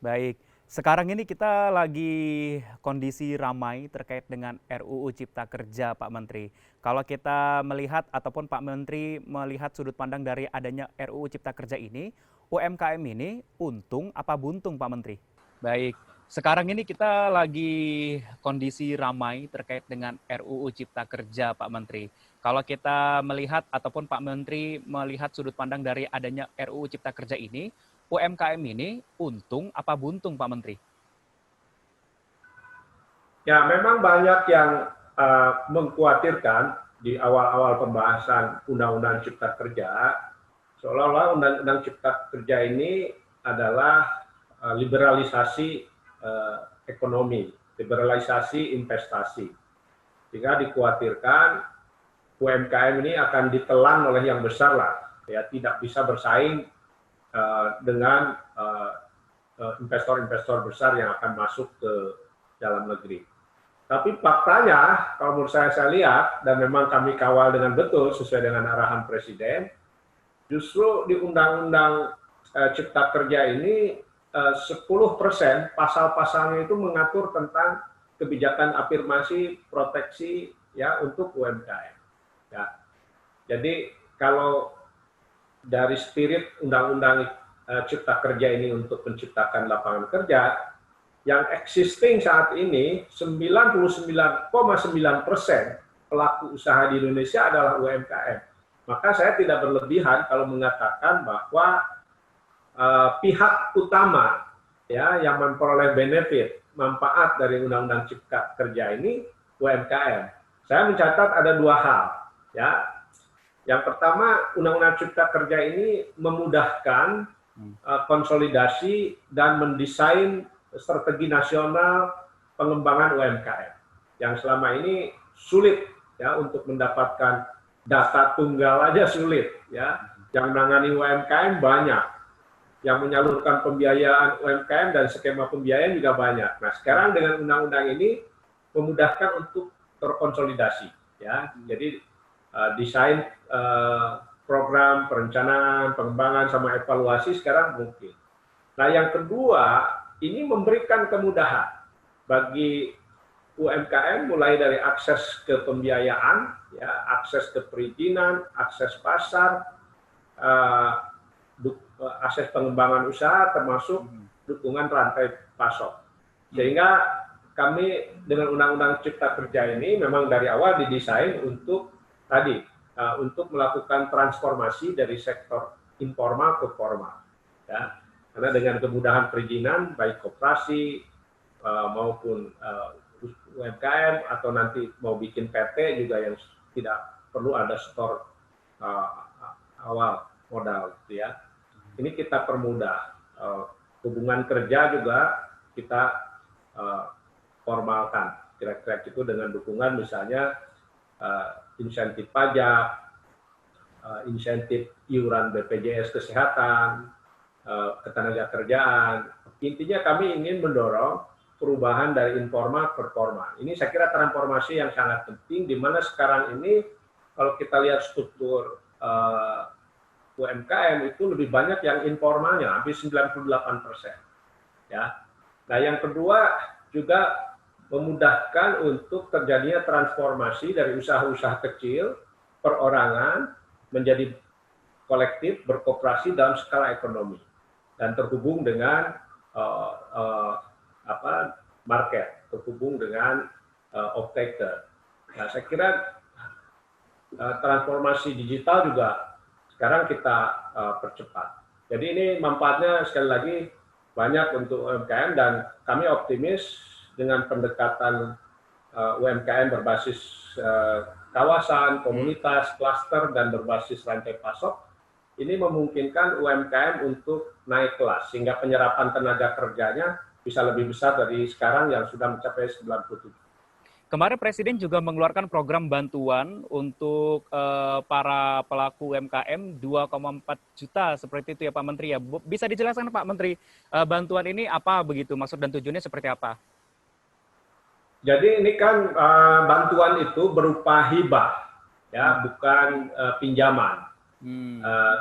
Baik, sekarang ini kita lagi kondisi ramai terkait dengan RUU Cipta Kerja, Pak Menteri. Kalau kita melihat ataupun Pak Menteri melihat sudut pandang dari adanya RUU Cipta Kerja ini, UMKM ini untung apa buntung, Pak Menteri? Baik, sekarang ini kita lagi kondisi ramai terkait dengan RUU Cipta Kerja, Pak Menteri. Kalau kita melihat ataupun Pak Menteri melihat sudut pandang dari adanya RUU Cipta Kerja ini, UMKM ini untung apa buntung, Pak Menteri? Ya, memang banyak yang mengkhawatirkan di awal-awal pembahasan Undang-Undang Cipta Kerja, seolah-olah Undang-Undang Cipta Kerja ini adalah liberalisasi ekonomi, liberalisasi investasi. Sehingga dikhawatirkan UMKM ini akan ditelan oleh yang besar lah, ya tidak bisa bersaing dengan investor-investor besar yang akan masuk ke dalam negeri. Tapi faktanya, kalau menurut saya lihat, dan memang kami kawal dengan betul sesuai dengan arahan Presiden, justru di Undang-Undang Cipta Kerja ini 10% pasal-pasalnya itu mengatur tentang kebijakan afirmasi proteksi ya untuk UMKM. Ya. Jadi kalau dari spirit Undang-Undang Cipta Kerja ini untuk menciptakan lapangan kerja, yang existing saat ini 99,9% pelaku usaha di Indonesia adalah UMKM. Maka saya tidak berlebihan kalau mengatakan bahwa pihak utama ya yang memperoleh benefit, manfaat dari Undang-Undang Cipta Kerja ini UMKM. Saya mencatat ada dua hal ya. Yang pertama, Undang-Undang Cipta Kerja ini memudahkan konsolidasi dan mendesain strategi nasional pengembangan UMKM yang selama ini sulit ya untuk mendapatkan data tunggal aja sulit ya. Yang menangani UMKM banyak, yang menyalurkan pembiayaan UMKM dan skema pembiayaan juga banyak. Nah sekarang dengan undang-undang ini memudahkan untuk terkonsolidasi ya. Jadi desain program perencanaan pengembangan sama evaluasi sekarang mungkin. Nah yang kedua, ini memberikan kemudahan bagi UMKM mulai dari akses ke pembiayaan, ya, akses ke perizinan, akses pasar, akses pengembangan usaha, termasuk dukungan rantai pasok. Sehingga kami dengan Undang-Undang Cipta Kerja ini memang dari awal didesain untuk tadi, untuk melakukan transformasi dari sektor informal ke formal. Ya. Karena dengan kemudahan perizinan, baik koperasi maupun UMKM atau nanti mau bikin PT juga yang tidak perlu ada store awal modal, gitu ya. Ini kita permudah. Hubungan kerja juga kita formalkan. Kira-kira itu dengan dukungan misalnya insentif pajak, insentif iuran BPJS Kesehatan, ketenagakerjaan. Intinya kami ingin mendorong perubahan dari informal ke formal. Ini saya kira transformasi yang sangat penting, di mana sekarang ini kalau kita lihat struktur UMKM itu lebih banyak yang informalnya, hampir 98%. Ya. Nah yang kedua juga memudahkan untuk terjadinya transformasi dari usaha-usaha kecil, perorangan, menjadi kolektif berkooperasi dalam skala ekonomi dan terhubung dengan market, terhubung dengan off-taker. Nah, saya kira transformasi digital juga sekarang kita percepat. Jadi ini manfaatnya sekali lagi banyak untuk UMKM dan kami optimis dengan pendekatan UMKM berbasis kawasan, komunitas, klaster, dan berbasis rantai pasok, ini memungkinkan UMKM untuk naik kelas, sehingga penyerapan tenaga kerjanya bisa lebih besar dari sekarang yang sudah mencapai 97. Kemarin Presiden juga mengeluarkan program bantuan untuk para pelaku UMKM 2,4 juta seperti itu ya Pak Menteri ya. Bisa dijelaskan Pak Menteri, bantuan ini apa begitu, maksud dan tujuannya seperti apa? Jadi ini kan bantuan itu berupa hibah, ya, bukan pinjaman.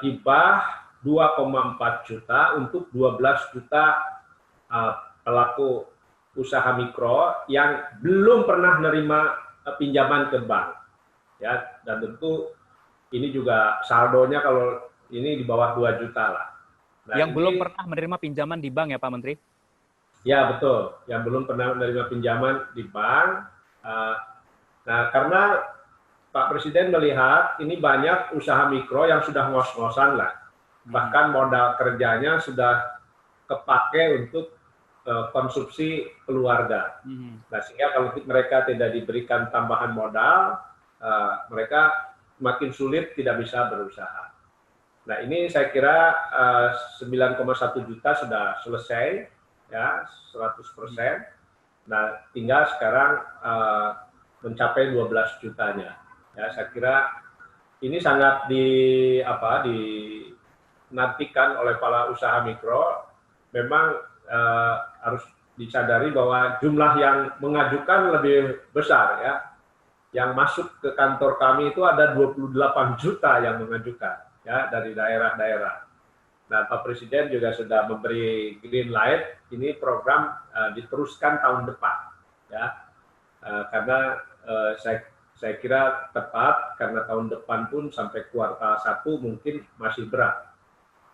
Hibah 2,4 juta untuk 12 juta uh, pelaku usaha mikro yang belum pernah menerima pinjaman ke bank, ya, dan tentu ini juga saldonya kalau ini di bawah 2 juta lah. Nah, Yang ini, belum pernah menerima pinjaman di bank ya Pak Menteri? ya betul, yang belum pernah menerima pinjaman di bank. Nah, karena Pak Presiden melihat ini banyak usaha mikro yang sudah ngos-ngosan lah, bahkan modal kerjanya sudah kepake untuk konsumsi keluarga. Nah, sehingga kalau mereka tidak diberikan tambahan modal, mereka makin sulit tidak bisa berusaha. Nah, ini saya kira 9,1 juta sudah selesai, ya 100%. Nah, tinggal sekarang mencapai 12 jutanya. Ya, saya kira ini sangat dinantikan oleh para usaha mikro. Memang harus disadari bahwa jumlah yang mengajukan lebih besar, ya. Yang masuk ke kantor kami itu ada 28 juta yang mengajukan, ya, dari daerah-daerah. Nah, Pak Presiden juga sudah memberi green light, ini program diteruskan tahun depan, ya, karena saya kira tepat, karena tahun depan pun sampai kuartal 1 mungkin masih berat.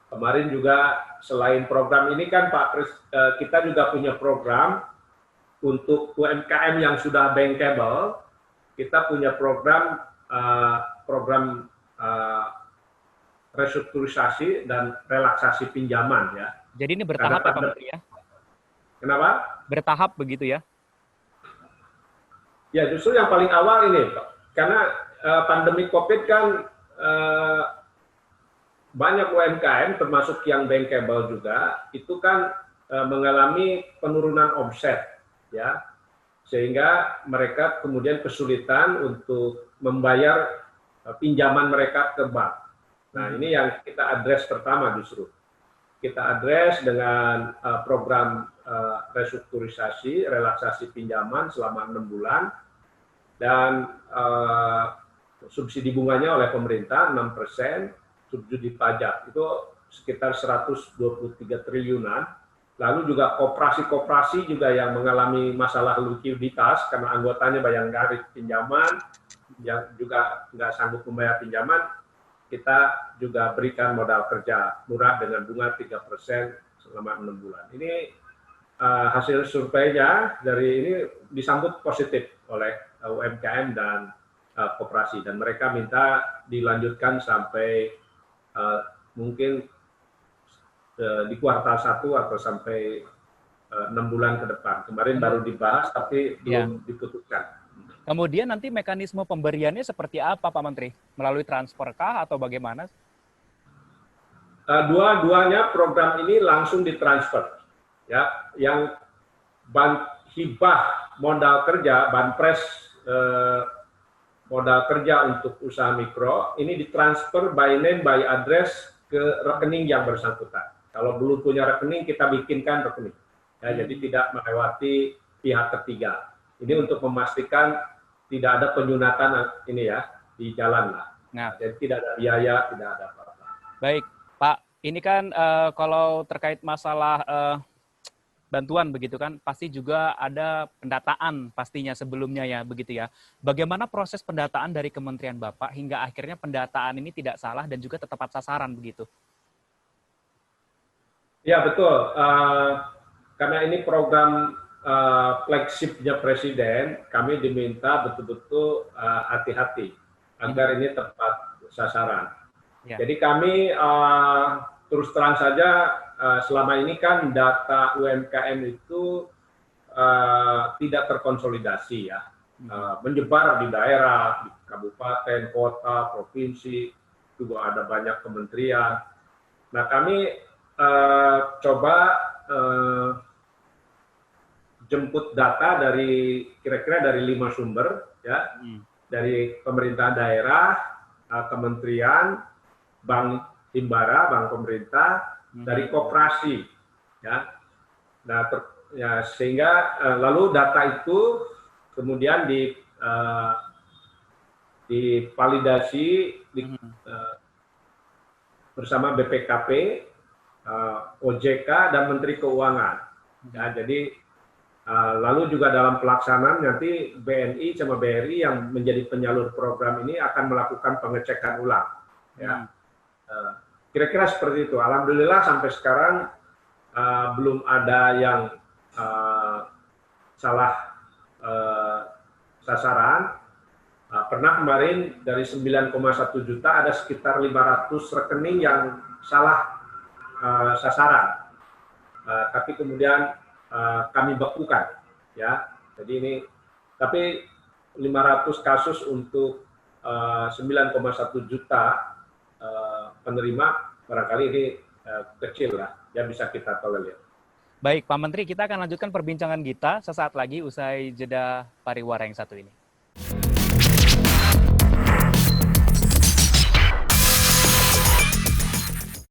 Kemarin juga selain program ini kan kita juga punya program untuk UMKM yang sudah bankable. Kita punya program restrukturisasi dan relaksasi pinjaman, ya. Jadi ini bertahap ya Pak Menteri ya? Kenapa? Bertahap begitu ya? Ya, justru yang paling awal ini, Pak. Karena pandemi COVID kan banyak UMKM termasuk yang bankable juga itu kan mengalami penurunan omset, ya. Sehingga mereka kemudian kesulitan untuk membayar pinjaman mereka ke bank. Nah, ini yang kita address pertama justru. Kita address dengan program restrukturisasi, relaksasi pinjaman selama 6 bulan, dan subsidi bunganya oleh pemerintah 6%, subsidi pajak itu sekitar 123 triliunan. Lalu juga koperasi-koperasi juga yang mengalami masalah likuiditas karena anggotanya banyak narik pinjaman, yang juga nggak sanggup membayar pinjaman, kita juga berikan modal kerja murah dengan bunga 3% selama 6 bulan. Ini hasil surveinya dari ini disambut positif oleh UMKM dan koperasi, dan mereka minta dilanjutkan sampai mungkin di kuartal 1 atau sampai 6 bulan ke depan. Kemarin baru dibahas tapi belum diputuskan. Kemudian nanti mekanisme pemberiannya seperti apa Pak Menteri? Melalui transfer kah atau bagaimana? Dua-duanya program ini langsung ditransfer, ya. Yang hibah modal kerja, banpres modal kerja untuk usaha mikro ini ditransfer by name by address ke rekening yang bersangkutan. Kalau belum punya rekening, kita bikinkan rekening. Ya, jadi tidak melewati pihak ketiga. Ini untuk memastikan tidak ada penyunatan ini ya di jalan lah. Nah, jadi tidak ada biaya, tidak ada apa-apa. Baik, Pak. Ini kan kalau terkait masalah bantuan begitu kan, pasti juga ada pendataan pastinya sebelumnya ya, begitu ya. Bagaimana proses pendataan dari Kementerian Bapak hingga akhirnya pendataan ini tidak salah dan juga tepat sasaran begitu? Ya betul, karena ini program flagshipnya Presiden, kami diminta betul-betul hati-hati agar ini tepat sasaran. Ya. Jadi kami terus terang saja selama ini kan data UMKM itu tidak terkonsolidasi ya, menyebar di daerah, di kabupaten, kota, provinsi, juga ada banyak kementerian. Nah kami coba jemput data dari kira-kira dari 5 sumber ya, dari pemerintah daerah, kementerian, bank himbara, bank pemerintah, dari koperasi ya. Nah ya, sehingga lalu data itu kemudian divalidasi bersama BPKP, OJK dan Menteri Keuangan. Ya, jadi lalu juga dalam pelaksanaan nanti BNI sama BRI yang menjadi penyalur program ini akan melakukan pengecekan ulang. Ya, kira-kira seperti itu. Alhamdulillah sampai sekarang belum ada yang salah sasaran. Pernah kemarin dari 9,1 juta ada sekitar 500 rekening yang salah sasaran. Tapi kemudian kami bekukan, ya. Jadi ini, tapi 500 kasus untuk 9,1 juta penerima barangkali ini kecil lah, ya bisa kita tolerir. Baik, Pak Menteri, kita akan lanjutkan perbincangan kita sesaat lagi usai jeda pariwara yang satu ini.